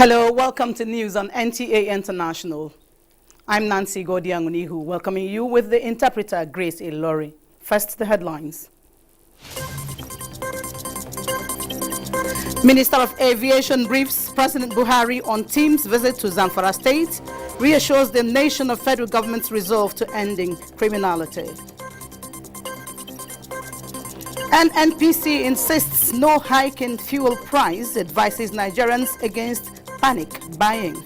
Hello, welcome to news on NTAi International. I'm Nancy Godiangunihu, welcoming you with the interpreter Grace Ilori. First, the headlines. Minister of Aviation briefs President Buhari on team's visit to Zamfara State, reassures the nation of federal government's resolve to ending criminality. And NPC insists no hike in fuel price, advises Nigerians against panic buying.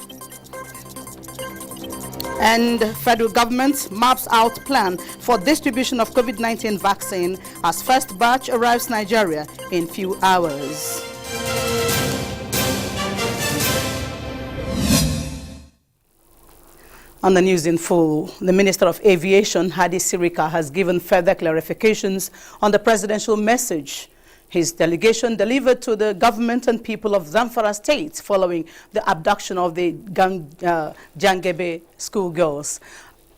And federal government maps out plan for distribution of COVID-19 vaccine as first batch arrives Nigeria in few hours. On the news in full, the Minister of Aviation, Hadi Sirika, has given further clarifications on the presidential message his delegation delivered to the government and people of Zamfara State following the abduction of the Jangebe schoolgirls.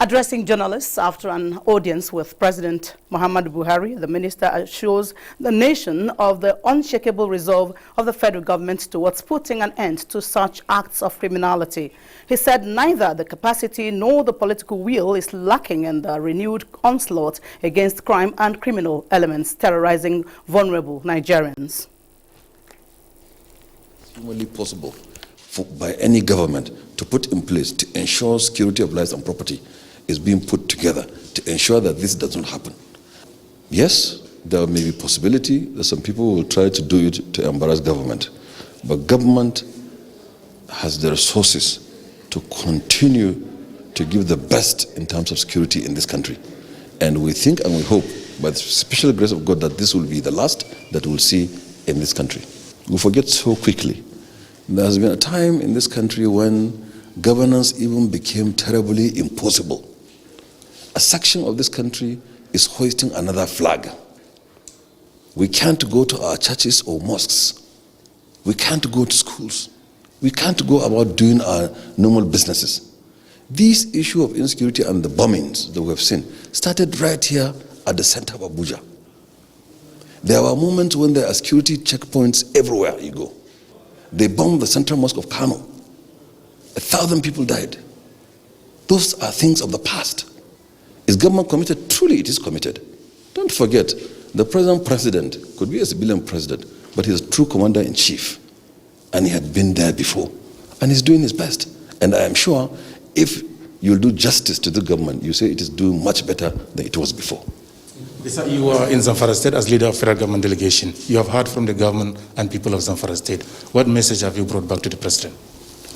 Addressing journalists after an audience with President Muhammadu Buhari, the minister assures the nation of the unshakable resolve of the federal government towards putting an end to such acts of criminality. He said neither the capacity nor the political will is lacking in the renewed onslaught against crime and criminal elements terrorizing vulnerable Nigerians. It's humanly possible by any government to put in place to ensure security of lives and property is being put together to ensure that this doesn't happen. Yes, there may be possibility that some people will try to do it to embarrass government, but government has the resources to continue to give the best in terms of security in this country. And we think and we hope, by the special grace of God, that this will be the last that we'll see in this country. We forget so quickly. There has been a time in this country when governance even became terribly impossible. A section of this country is hoisting another flag. We can't go to our churches or mosques. We can't go to schools. We can't go about doing our normal businesses. This issue of insecurity and the bombings that we have seen started right here at the center of Abuja. There were moments when there are security checkpoints everywhere you go. They bombed the Central Mosque of Kano. 1,000 people died. Those are things of the past. Is government committed? Truly it is committed. Don't forget, the president could be a civilian president, but he's a true commander-in-chief. And he had been there before. And he's doing his best. And I am sure if you'll do justice to the government, you say it is doing much better than it was before. You are in Zamfara State as leader of federal government delegation. You have heard from the government and people of Zamfara State. What message have you brought back to the president?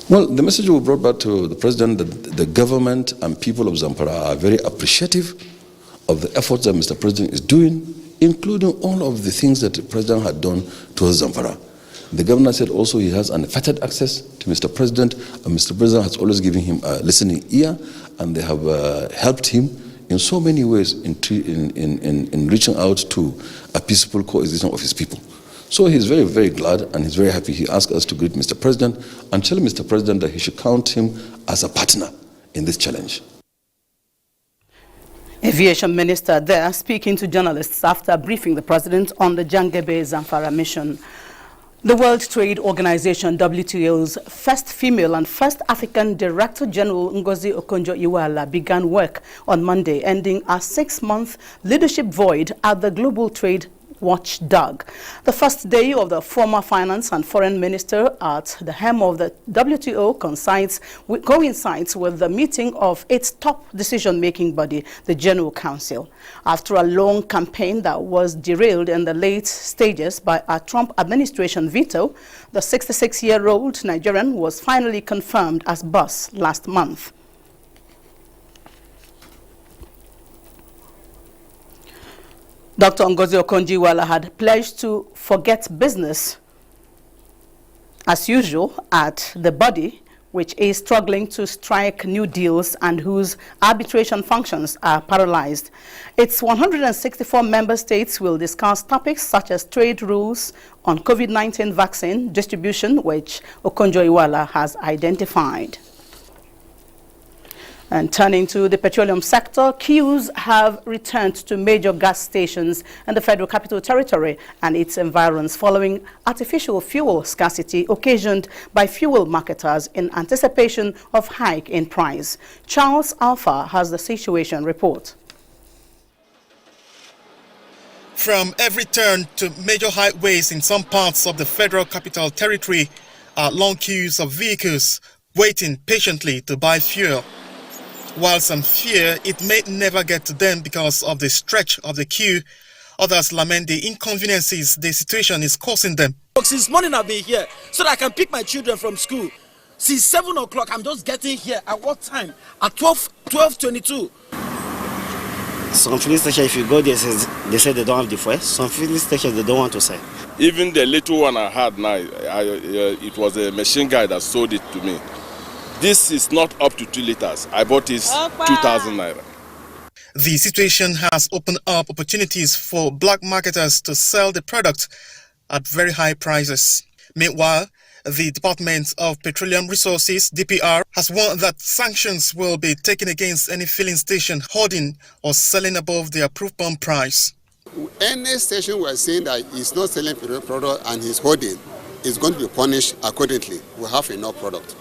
Well, the message we brought back to the president that the government and people of Zamfara are very appreciative of the efforts that Mr. President is doing, including all of the things that the president had done towards Zamfara. The governor said also he has unfettered access to Mr. President, and Mr. President has always given him a listening ear, and they have helped him in so many ways in reaching out to a peaceful coexistence of his people. So he's very, very glad and he's very happy. He asked us to greet Mr. President and tell Mr. President that he should count him as a partner in this challenge. Aviation Minister there speaking to journalists after briefing the President on the Jangebe Zamfara mission. The World Trade Organization, WTO's first female and first African Director General Ngozi Okonjo-Iweala began work on Monday, ending a 6-month leadership void at the Global Trade Watchdog. The first day of the former finance and foreign minister at the helm of the WTO coincides with the meeting of its top decision-making body, the General Council. After a long campaign that was derailed in the late stages by a Trump administration veto, the 66-year-old Nigerian was finally confirmed as boss last month. Dr. Ngozi Okonjo-Iweala had pledged to forget business as usual at the body, which is struggling to strike new deals and whose arbitration functions are paralyzed. Its 164 member states will discuss topics such as trade rules on COVID-19 vaccine distribution, which Okonjo-Iweala has identified. And turning to the petroleum sector, queues have returned to major gas stations in the Federal Capital Territory and its environs following artificial fuel scarcity occasioned by fuel marketers in anticipation of hike in price. Charles Alpha has the situation report. From every turn to major highways in some parts of the Federal Capital Territory are long queues of vehicles waiting patiently to buy fuel. While some fear it may never get to them because of the stretch of the queue, others lament the inconveniences the situation is causing them. Since morning I've been here so that I can pick my children from school. Since 7 o'clock, I'm just getting here. At what time? At 12:22. Some filling stations, if you go there, they say they don't have the fuel. Some filling stations, they don't want to sell. Even the little one I had now, it was a machine guy that sold it to me. This is not up to 2 liters. I bought it 2,000 naira. The situation has opened up opportunities for black marketers to sell the product at very high prices. Meanwhile, the Department of Petroleum Resources, DPR, has warned that sanctions will be taken against any filling station holding or selling above the approved pump price. Any station we are saying that is not selling petroleum product and is holding is going to be punished accordingly. We have enough product.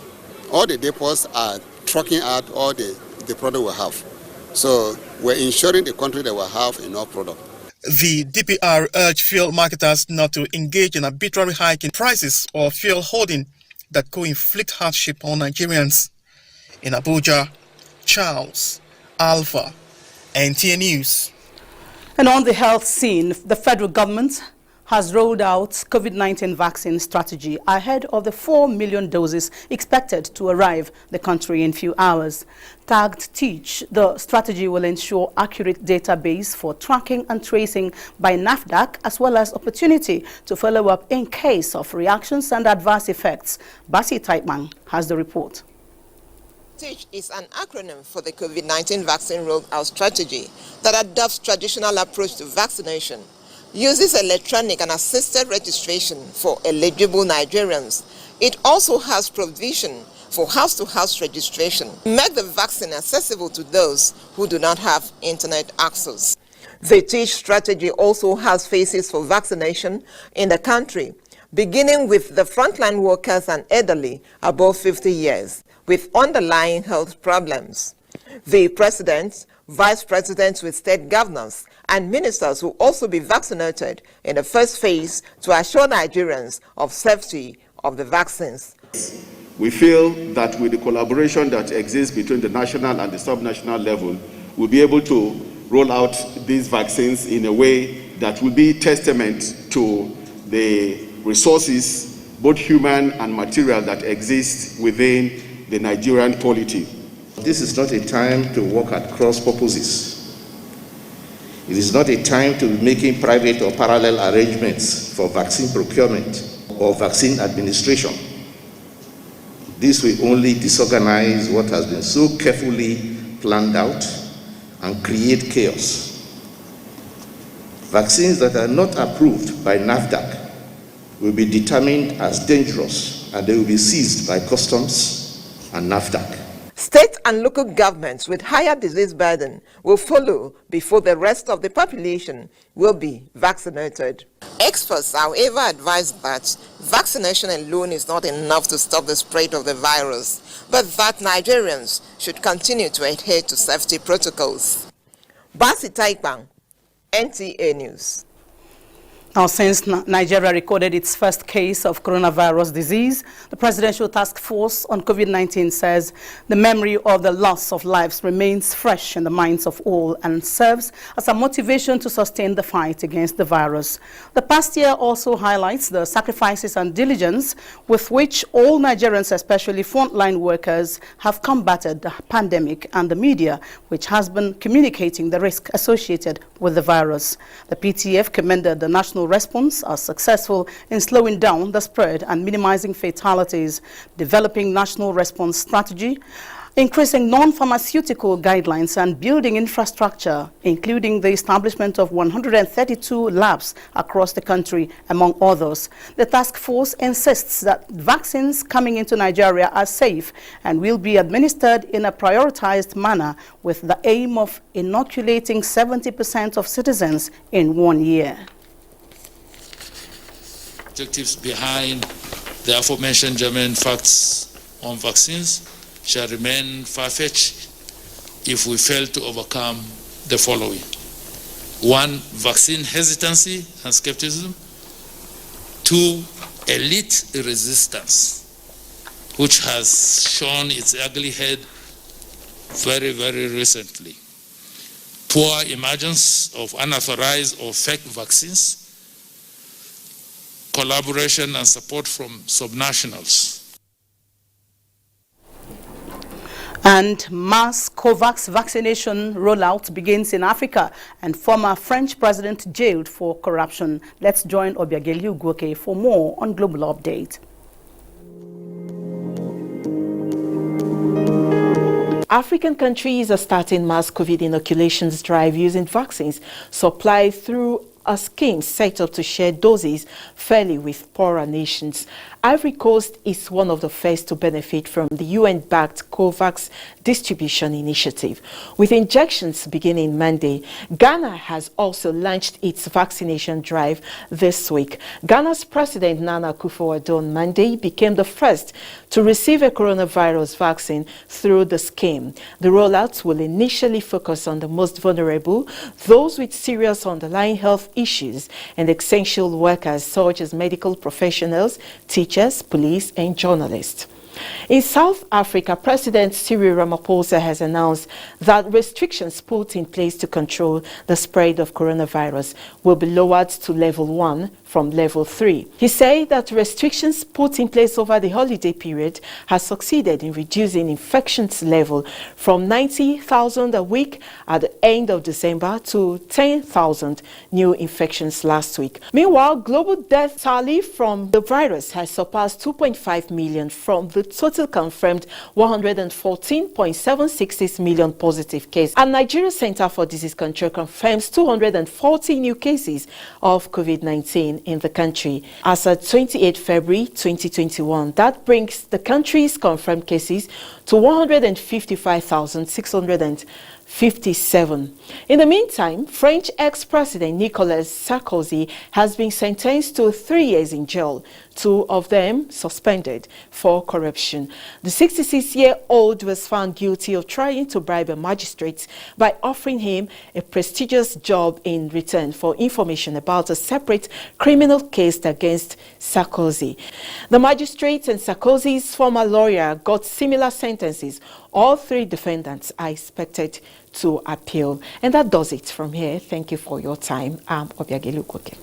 All the depots are trucking out all the product we have. So we're ensuring the country that will have enough product. The DPR urged fuel marketers not to engage in arbitrary hike in prices or fuel holding that could inflict hardship on Nigerians. In Abuja, Charles Alpha, NTAi News. And on the health scene, the federal government has rolled out COVID-19 vaccine strategy ahead of the 4 million doses expected to arrive the country in few hours. Tagged Teach, the strategy will ensure accurate database for tracking and tracing by NAFDAC, as well as opportunity to follow up in case of reactions and adverse effects. Basi Taipman has the report. Teach is an acronym for the COVID-19 vaccine rollout strategy that adopts traditional approach to vaccination, uses electronic and assisted registration for eligible Nigerians. It also has provision for house-to-house registration, make the vaccine accessible to those who do not have internet access. The Teach strategy also has phases for vaccination in the country, beginning with the frontline workers and elderly above 50 years with underlying health problems. The president, vice presidents with state governors, and ministers will also be vaccinated in the first phase to assure Nigerians of safety of the vaccines. We feel that with the collaboration that exists between the national and the subnational level, we'll be able to roll out these vaccines in a way that will be testament to the resources, both human and material, that exist within the Nigerian polity. This is not a time to work at cross purposes. It is not a time to be making private or parallel arrangements for vaccine procurement or vaccine administration. This will only disorganize what has been so carefully planned out and create chaos. Vaccines that are not approved by NAFDAC will be determined as dangerous and they will be seized by customs and NAFDAC. State and local governments with higher disease burden will follow before the rest of the population will be vaccinated. Experts, however, advise that vaccination alone is not enough to stop the spread of the virus, but that Nigerians should continue to adhere to safety protocols. Basi Taipang, NTAi News. Now, since Nigeria recorded its first case of coronavirus disease, the Presidential Task Force on COVID-19 says the memory of the loss of lives remains fresh in the minds of all and serves as a motivation to sustain the fight against the virus. The past year also highlights the sacrifices and diligence with which all Nigerians, especially frontline workers, have combated the pandemic, and the media, which has been communicating the risk associated with the virus. The PTF commended the national response as successful in slowing down the spread and minimizing fatalities, developing national response strategy, Increasing non-pharmaceutical guidelines and building infrastructure, including the establishment of 132 labs across the country, among others. The task force insists that vaccines coming into Nigeria are safe and will be administered in a prioritized manner with the aim of inoculating 70% of citizens in 1 year. Objectives behind the aforementioned German facts on vaccines shall remain far-fetched if we fail to overcome the following. 1, vaccine hesitancy and skepticism. 2, elite resistance, which has shown its ugly head very, very recently. Poor emergence of unauthorized or fake vaccines. Collaboration and support from subnationals. And mass COVAX vaccination rollout begins in Africa, and former French president jailed for corruption. Let's join Obiageli Ugwoke for more on Global Update. African countries are starting mass COVID inoculations drive using vaccines supplied through a scheme set up to share doses fairly with poorer nations. Ivory Coast is one of the first to benefit from the UN-backed COVAX distribution initiative. With injections beginning Monday, Ghana has also launched its vaccination drive this week. Ghana's President Nana Akufo-Addo on Monday became the first to receive a coronavirus vaccine through the scheme. The rollout will initially focus on the most vulnerable, those with serious underlying health issues, and essential workers such as medical professionals, teachers, police, and journalists. In South Africa, President Cyril Ramaphosa has announced that restrictions put in place to control the spread of coronavirus will be lowered to level 1 from level 3. He said that restrictions put in place over the holiday period has succeeded in reducing infections level from 90,000 a week at the end of December to 10,000 new infections last week. Meanwhile, global death tally from the virus has surpassed 2.5 million from the total confirmed 114.766 million positive cases. And Nigeria Center for Disease Control confirms 240 new cases of COVID-19 in the country. As of 28 February 2021, that brings the country's confirmed cases to 155,657. In the meantime, French ex-president Nicolas Sarkozy has been sentenced to 3 years in jail, 2 of them suspended for corruption. The 66-year-old was found guilty of trying to bribe a magistrate by offering him a prestigious job in return for information about a separate criminal case against Sarkozy. The magistrate and Sarkozy's former lawyer got similar sentences. All 3 defendants are expected to appeal. And that does it from here. Thank you for your time. I'm Obiageli Ugwoke.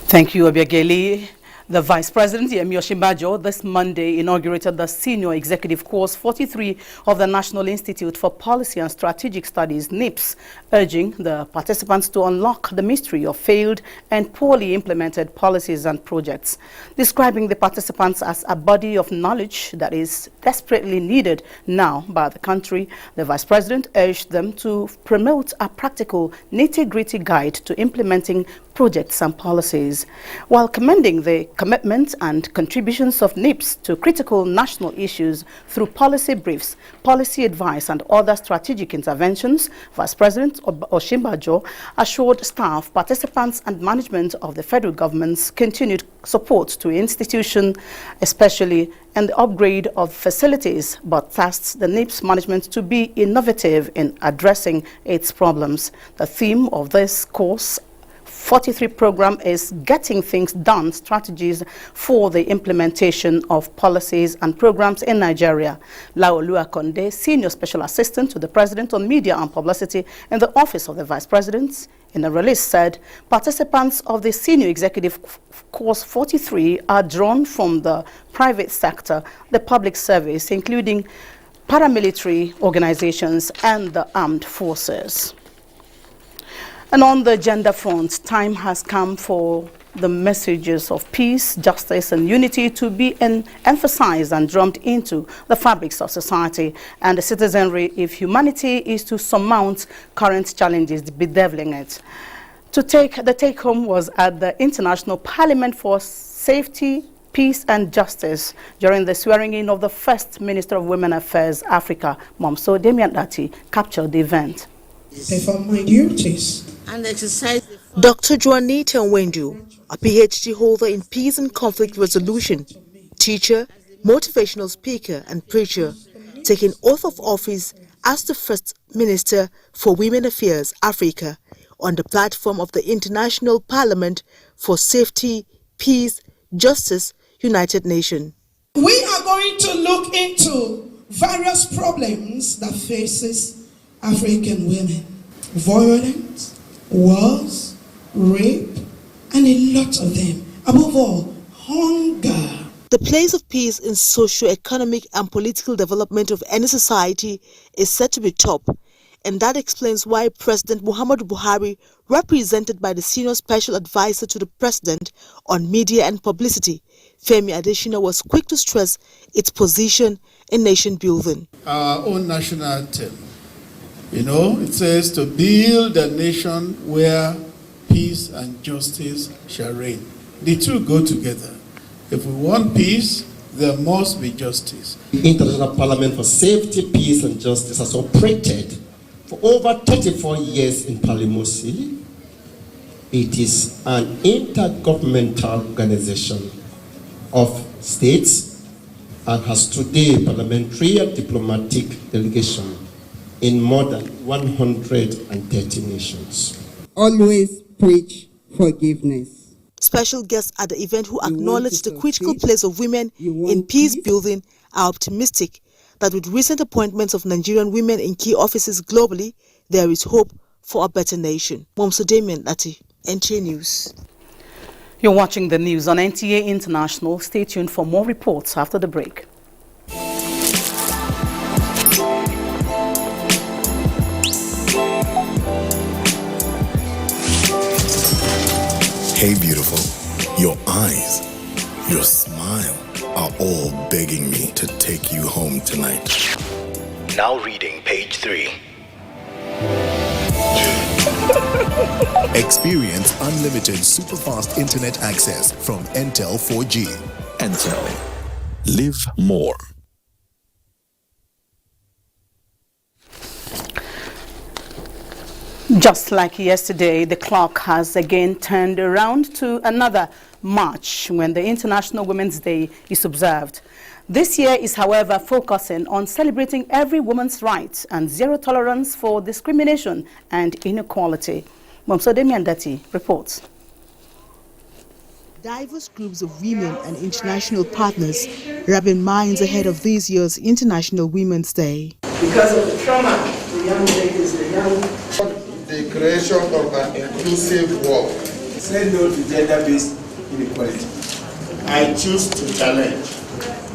Thank you, Obiageli. The Vice President, Yemi Osinbajo, this Monday inaugurated the Senior Executive Course 43 of the National Institute for Policy and Strategic Studies, NIPS, urging the participants to unlock the mystery of failed and poorly implemented policies and projects. Describing the participants as a body of knowledge that is desperately needed now by the country, the Vice President urged them to promote a practical, nitty-gritty guide to implementing projects and policies, while commending the commitment and contributions of NIPS to critical national issues through policy briefs, policy advice, and other strategic interventions. Vice President Osinbajo assured staff, participants, and management of the federal government's continued support to institutions, especially in the upgrade of facilities, but tasked the NIPS management to be innovative in addressing its problems. The theme of this course 43 program is Getting Things Done, Strategies for the Implementation of Policies and Programs in Nigeria. Laolu Akonde, Senior Special Assistant to the President on Media and Publicity in the Office of the Vice President, in a release said participants of the Senior Executive Course 43 are drawn from the private sector, the public service, including paramilitary organizations and the armed forces. And on the gender front, time has come for the messages of peace, justice and unity to be emphasized and drummed into the fabrics of society and the citizenry if humanity is to surmount current challenges bedeviling it. The take-home was at the International Parliament for Safety, Peace and Justice during the swearing-in of the first Minister of Women Affairs Africa, Momso Demian-Dati, captured the event. Perform my duties and exercise. Dr. Juanita Wendu, a PhD holder in peace and conflict resolution, teacher, motivational speaker and preacher, taking oath of office as the first Minister for Women Affairs Africa on the platform of the International Parliament for Safety, Peace, Justice, United Nations. We are going to look into various problems that faces African women. Violence, wars, rape, and a lot of them. Above all, hunger. The place of peace in socio-economic and political development of any society is said to be top, and that explains why President Muhammadu Buhari, represented by the Senior Special Advisor to the President on Media and Publicity, Femi Adesina, was quick to stress its position in nation building. Our own national anthem, it says to build a nation where peace and justice shall reign. The two go together. If we want peace, there must be justice. The International Parliament for Safety, Peace and Justice has operated for over 34 years in Palimosi. It is an intergovernmental organization of states and has today parliamentary and diplomatic delegation in more than 130 nations. Always preach forgiveness. Special guests at the event who acknowledged the critical place of women in peace building are optimistic that with recent appointments of Nigerian women in key offices globally, there is hope for a better nation. Momso Demian-Dati, NTAi News. You're watching the news on NTAi International. Stay tuned for more reports after the break. Hey beautiful, your eyes, your smile are all begging me to take you home tonight. Now reading page 3. Experience unlimited super-fast internet access from Entel 4G. Entel. Live more. Just like yesterday, the clock has again turned around to another March when the International Women's Day is observed. This year is, however, focusing on celebrating every woman's rights and zero tolerance for discrimination and inequality. Momso Demian-Dati reports. Diverse groups of women and international partners rubbing minds ahead of this year's International Women's Day. Because of the trauma, the young ladies, the creation of an inclusive world. Say no to gender-based inequality. I choose to challenge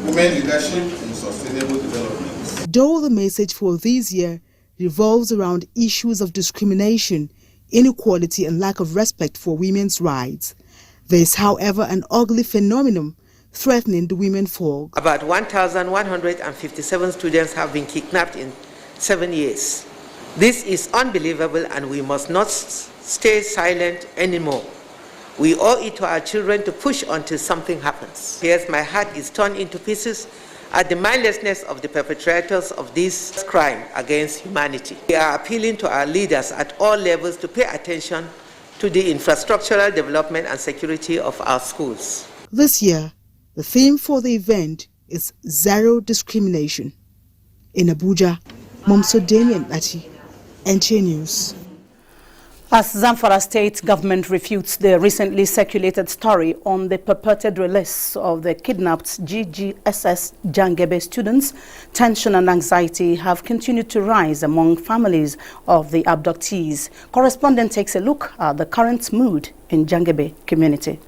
women leadership in sustainable development. Though the message for this year revolves around issues of discrimination, inequality and lack of respect for women's rights, there is, however, an ugly phenomenon threatening the women folk. About 1,157 students have been kidnapped in 7 years. This is unbelievable and we must not stay silent anymore. We owe it to our children to push until something happens. Yes, my heart is torn into pieces at the mindlessness of the perpetrators of this crime against humanity. We are appealing to our leaders at all levels to pay attention to the infrastructural development and security of our schools. This year, the theme for the event is Zero Discrimination. In Abuja, Momso Demian-Dati, NTAi News. As Zamfara State government refutes the recently circulated story on the purported release of the kidnapped GGSS Jangebe students, tension and anxiety have continued to rise among families of the abductees. Correspondent takes a look at the current mood in Jangebe community.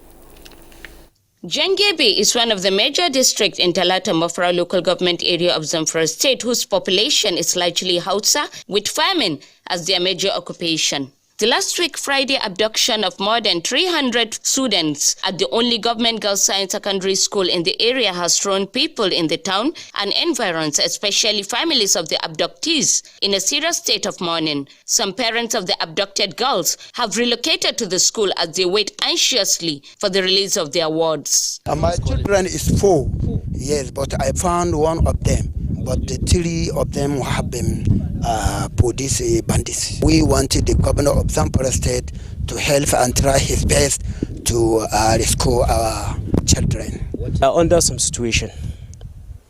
Jangebe is one of the major districts in Talata Mafra local government area of Zamfara State, whose population is largely Hausa, with farming as their major occupation. The last week Friday abduction of more than 300 students at the only government girls' science secondary school in the area has thrown people in the town and environs, especially families of the abductees, in a serious state of mourning. Some parents of the abducted girls have relocated to the school as they wait anxiously for the release of their wards. My children is 4, yes, but I found one of them. But the 3 of them have been police bandits. We wanted the governor of Zamfara State to help and try his best to rescue our children. Under some situation,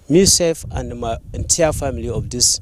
myself and my entire family of these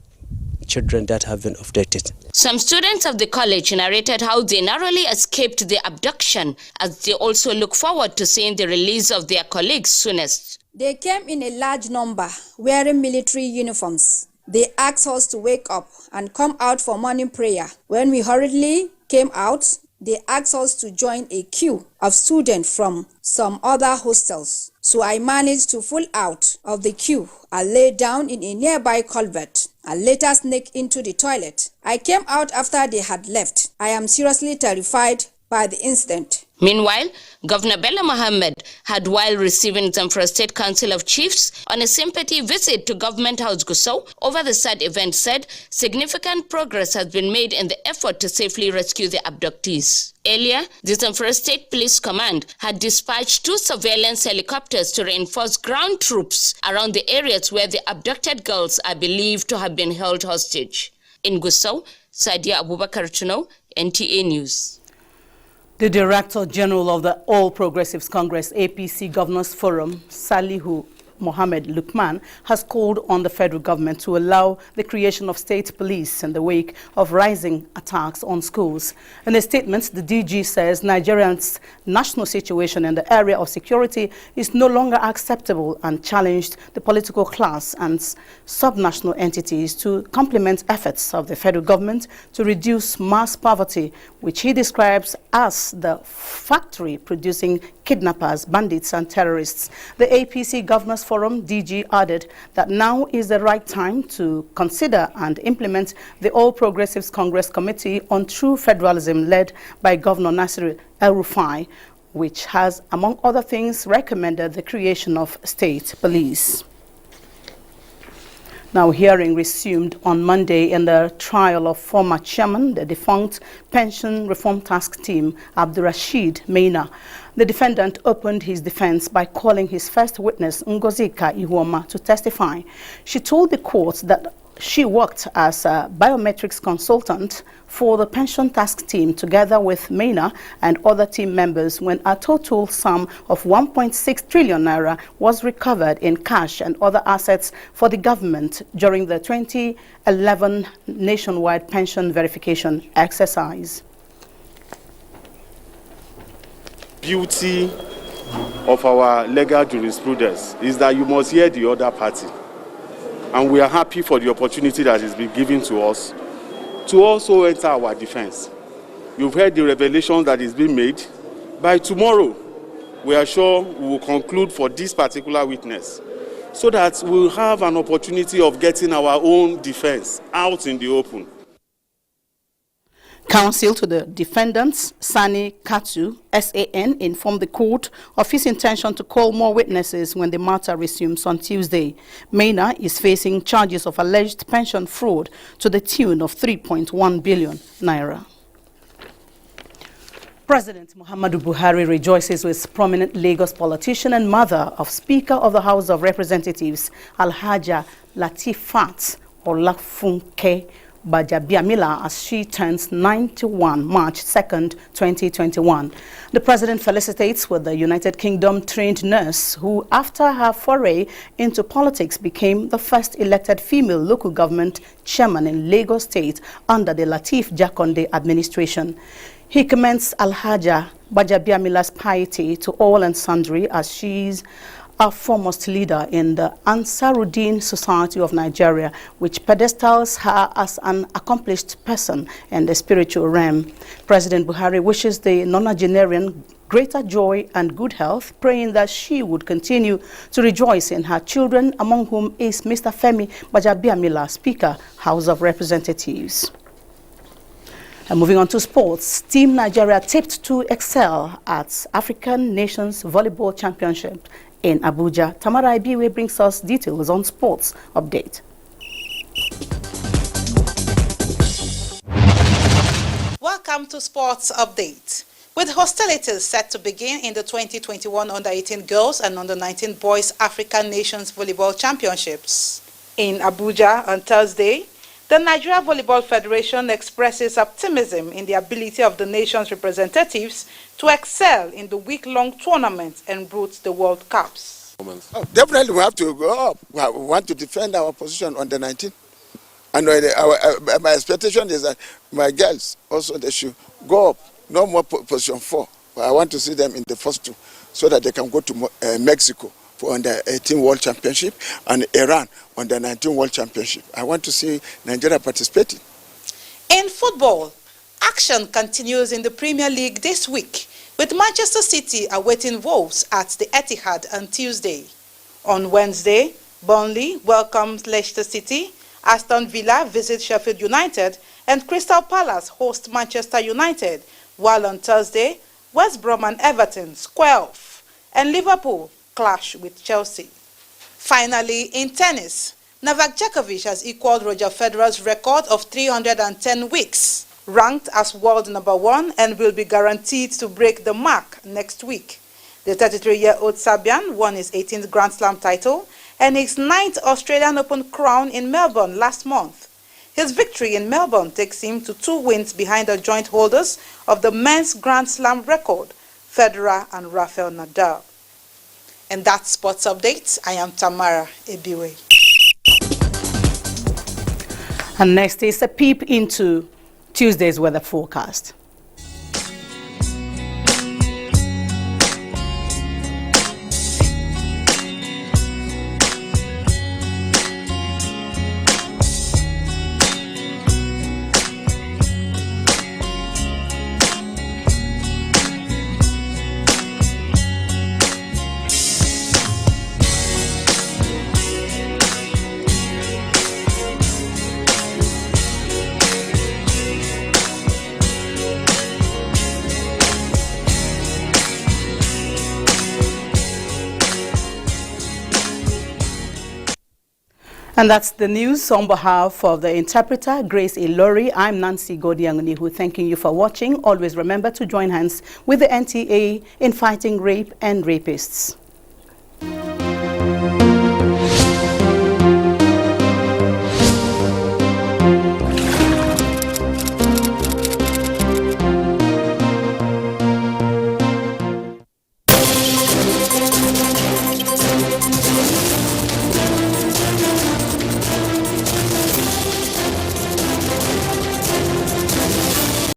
children that have been abducted. Some students of the college narrated how they narrowly escaped the abduction, as they also look forward to seeing the release of their colleagues soonest. They came in a large number, wearing military uniforms. They asked us to wake up and come out for morning prayer. When we hurriedly came out, they asked us to join a queue of students from some other hostels. So I managed to pull out of the queue and lay down in a nearby culvert and later sneak into the toilet. I came out after they had left. I am seriously terrified by the incident. Meanwhile, Governor Bello Mohammed had, while receiving Zamfara State Council of Chiefs on a sympathy visit to Government House Gusau over the sad event, said significant progress has been made in the effort to safely rescue the abductees. Earlier, the Zamfara State Police Command had dispatched 2 surveillance helicopters to reinforce ground troops around the areas where the abducted girls are believed to have been held hostage. In Gusau, Sadia Abubakar Tuno, NTAi News. The Director General of the All Progressives Congress APC Governors Forum, Salihu Mohammed Lukman, has called on the federal government to allow the creation of state police in the wake of rising attacks on schools. In a statement, the DG says Nigeria's national situation in the area of security is no longer acceptable and challenged the political class and subnational entities to complement efforts of the federal government to reduce mass poverty, which he describes as the factory producing kidnappers, bandits and terrorists. The APC Governors Forum DG added that now is the right time to consider and implement the All Progressives Congress Committee on True Federalism led by Governor Nasir El-Rufai, which has, among other things, recommended the creation of state police. Now, hearing resumed on Monday in the trial of former chairman, the defunct Pension Reform Task Team, Abdurrashid Maina. The defendant opened his defense by calling his first witness, Ngozika Ihuoma, to testify. She told the court that she worked as a biometrics consultant for the pension task team together with Maina and other team members when a total sum of 1.6 trillion naira was recovered in cash and other assets for the government during the 2011 nationwide pension verification exercise. Beauty of our legal jurisprudence is that you must hear the other party. And we are happy for the opportunity that has been given to us to also enter our defense. You've heard the revelation that is being made. By tomorrow, we are sure we will conclude for this particular witness so that we'll have an opportunity of getting our own defense out in the open. Counsel to the defendants, Sani Katu, SAN, informed the court of his intention to call more witnesses when the matter resumes on Tuesday. Maina is facing charges of alleged pension fraud to the tune of 3.1 billion naira. President Muhammadu Buhari rejoices with prominent Lagos politician and mother of Speaker of the House of Representatives, Alhaja Latifat Olafunke Bajabiamila, as she turns 91 March 2nd, 2021. The president felicitates with the United Kingdom trained nurse who, after her foray into politics, became the first elected female local government chairman in Lagos State under the Lateef Jakonde administration. He commends Alhaja Bajabiamila's piety to all and sundry, as she's a foremost leader in the Ansaruddin Society of Nigeria, which pedestals her as an accomplished person in the spiritual realm. President Buhari wishes the nonagenarian greater joy and good health, praying that she would continue to rejoice in her children, among whom is Mr. Femi Bajabiamila, Speaker, House of Representatives. And moving on to sports, Team Nigeria tipped to excel at African Nations Volleyball Championship in Abuja. Tamara Ibiwe brings us details on sports update. Welcome to Sports Update. With hostilities set to begin in the 2021 Under-18 Girls and Under-19 Boys African Nations Volleyball Championships in Abuja on Thursday, the Nigeria Volleyball Federation expresses optimism in the ability of the nation's representatives to excel in the week-long tournament en route to the World Cups. Oh, definitely we have to go up. We want to defend our position on the 19. And my expectation is that my girls also, they should go up. No more position 4. I want to see them in the first 2 so that they can go to Mexico for Under-18 World Championship and Iran Under-19 World Championship. I want to see Nigeria participating. In football, action continues in the Premier League this week, with Manchester City awaiting Wolves at the Etihad on Tuesday. On Wednesday, Burnley welcomes Leicester City, Aston Villa visits Sheffield United, and Crystal Palace host Manchester United, while on Thursday, West Brom and Everton square off, and Liverpool clash with Chelsea. Finally, in tennis, Novak Djokovic has equaled Roger Federer's record of 310 weeks, ranked as world #1, and will be guaranteed to break the mark next week. The 33-year-old Serbian won his 18th Grand Slam title and his 9th Australian Open crown in Melbourne last month. His victory in Melbourne takes him to 2 wins behind the joint holders of the men's Grand Slam record, Federer and Rafael Nadal. And that's Sports Update. I am Tamara Ibiwe. And next is a peep into Tuesday's weather forecast. And that's the news. On behalf of the interpreter, Grace Ilori, I'm Nancy Godiangunihu, thanking you for watching. Always remember to join hands with the NTAi in fighting rape and rapists.